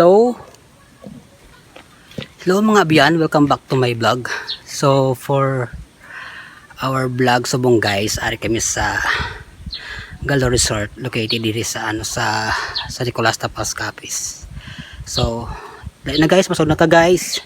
Hello mga biyan, welcome back to my vlog. So for our vlog subong guys, ari kami sa Galo Resort located diri sa sa Nicolas Tapas Capiz. So na guys, pasod na ka guys.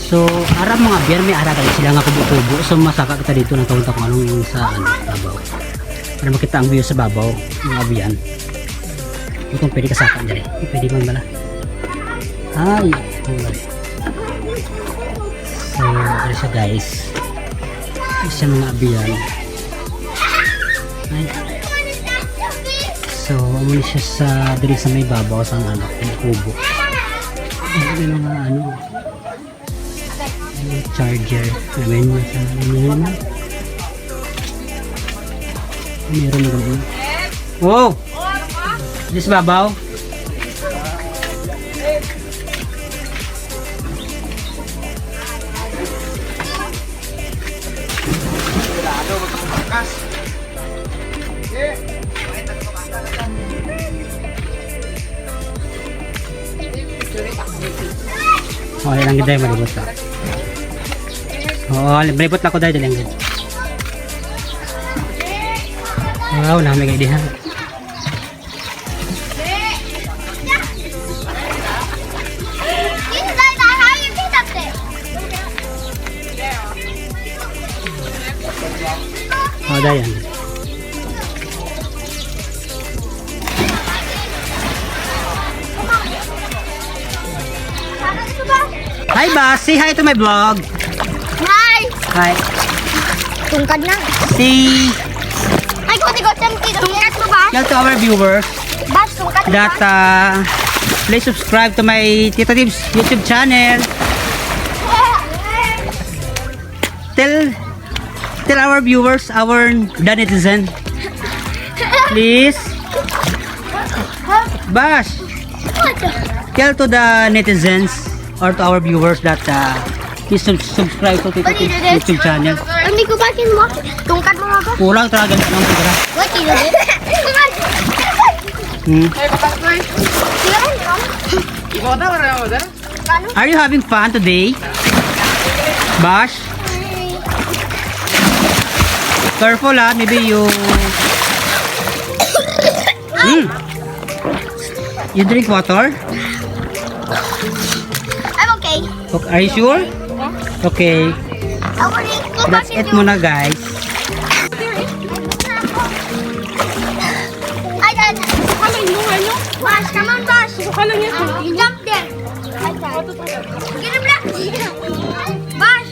So, arap mga biyan, may aragan sila nga kubo-kubo. So, masaka kita dito ng taon-taon kung anong yung sa babaw. Para makita ang view sa babaw, mga biyan. Itong pwede kasaka dyan eh. Pwede man bala. Ay, okay. So, ano siya guys. Isa mga biyan. Ay. So, umuli siya sa diri sa may babaw sa kubo. Ay, mga charger namin sa meron na gano'n. Wow! This babaw? Oh, ilang ganda yung malibot ka. Oo, malibot na ako dahil ilang ganda. Wow, namin kayo dihan. Oh, dayan. Hi boss, say hi to my vlog. Hi! Hi. Tungkad na. See, Ay, ko tungkad mo ba? tell to our viewers Bas, tungkad mo that ba? please subscribe to my Tita Tips YouTube channel. Tell our viewers, the netizen. Please. Bash, tell to the netizens or to our viewers that please subscribe to Tita Tips YouTube channel. Hindi ko bakin mo. Tungkad mo ba? Kulang talaga ng pera. What you did? Are you having fun today? Bash? Careful maybe you You drink water? I'm okay. Okay, are you sure? Okay. That's it muna guys. Ay, ano yung ano? Bash, come on, Bash. Jump there. Get him back. Bash.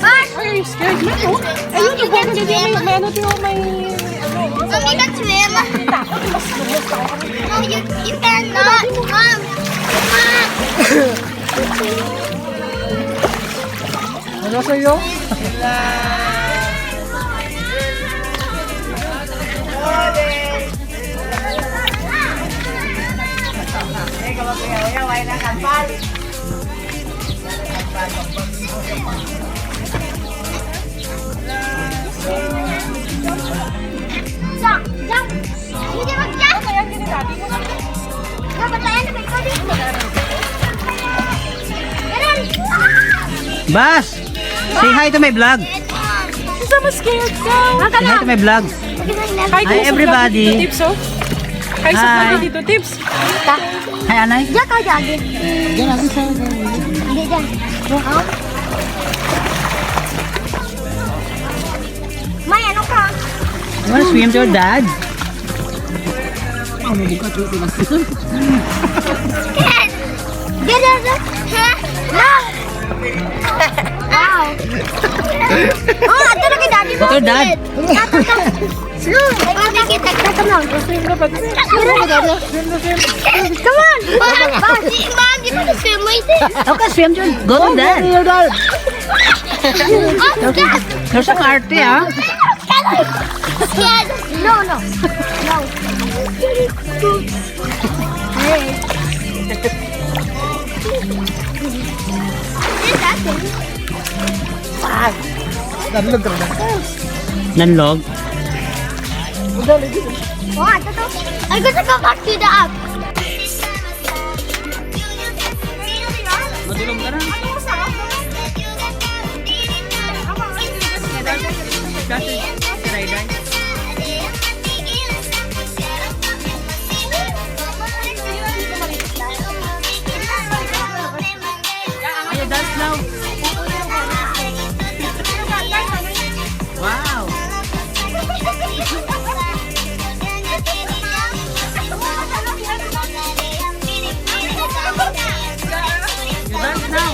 Bash. Are you scared? No. Ayun, yung buwan hindi may ano din may Mommy can swim. No, you cannot. Mom. Mom. Ano sa'yo? Jump. Jump. Hindi mag-jump. Dapat tayo na may kodi. Ganun. Bash! Say hi to my vlog. She's almost scared. Go. Say hi to my vlog. Hi, Hi, everybody. Dito, Tips, oh. Hi, sa Hi. vlog dito, Tips. Hi Anay. Diyan ka jagi. Diyan natin sa Hindi dyan. May ano ka? You wanna swim to your dad? Get it. Ha? No. Wow. Oh, ato na kay daddy mo. Water, Dad. Look, kita come on. Come on. Mom, di ba swim mo ito? Okay, swim dyan. Go to Dad. Oh, God. There's a arte, ha? Scared. No. Hey. Nanlog. Oh, ato to. I got to go back to the app. Matulog ka na. Ayo, dance now. Wow. You dance now.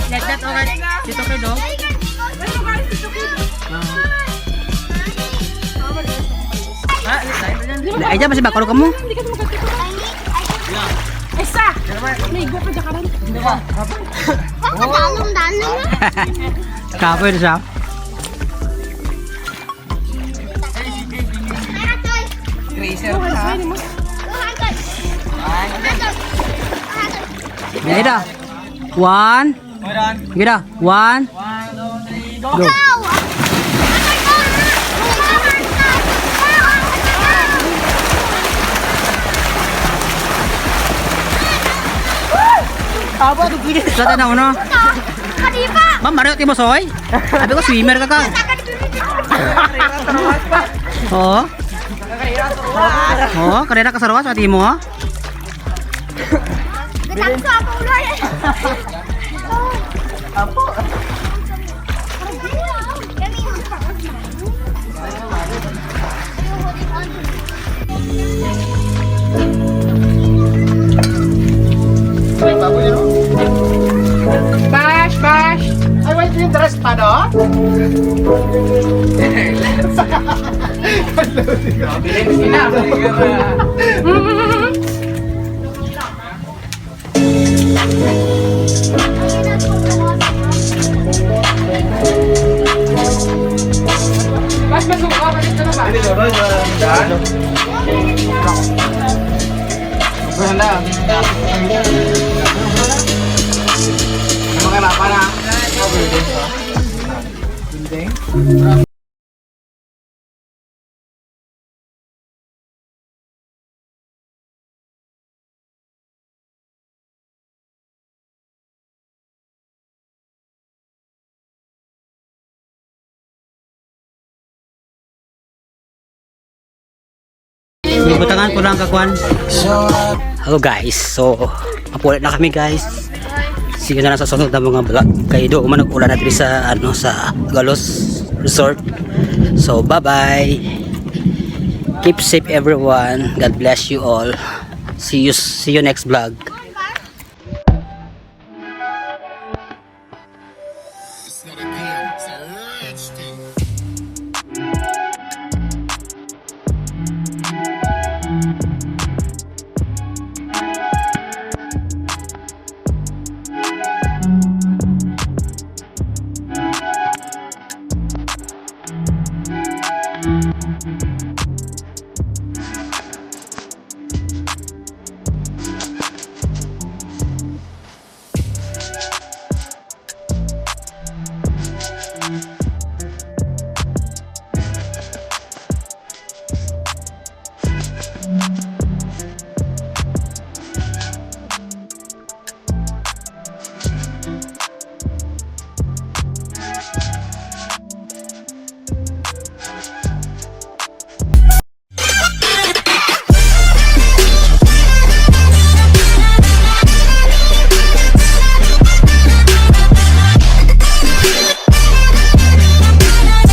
Like that, alright. Dito kayo, dog. Ay, dyan, masih bakal kamu. Isa! May go pa dyan ka rin. Oh, dalong. Kapoy na siya. Yan ito. 1. Gila. 1. Go. Saan na uno? Ma'am, Mario, timo soy? Sabi ko, swimmer ka ka. Oo. Oo, karera ka sa rawas, pati mo, ha? Gatang sa ako uloy. Apo. Bash! Ay, wait, yung dress pa, no? Bash, masuka ka dito na ba? Hindi, Lolo. Mga napa na. Butangan ko lang kakwan. Hello guys, so mapulit na kami guys. Sige na lang sa sunod na mga vlog. Kayo doon ulan natin sa sa Galos Resort. So bye bye. Keep safe everyone. God bless you all. See you next vlog.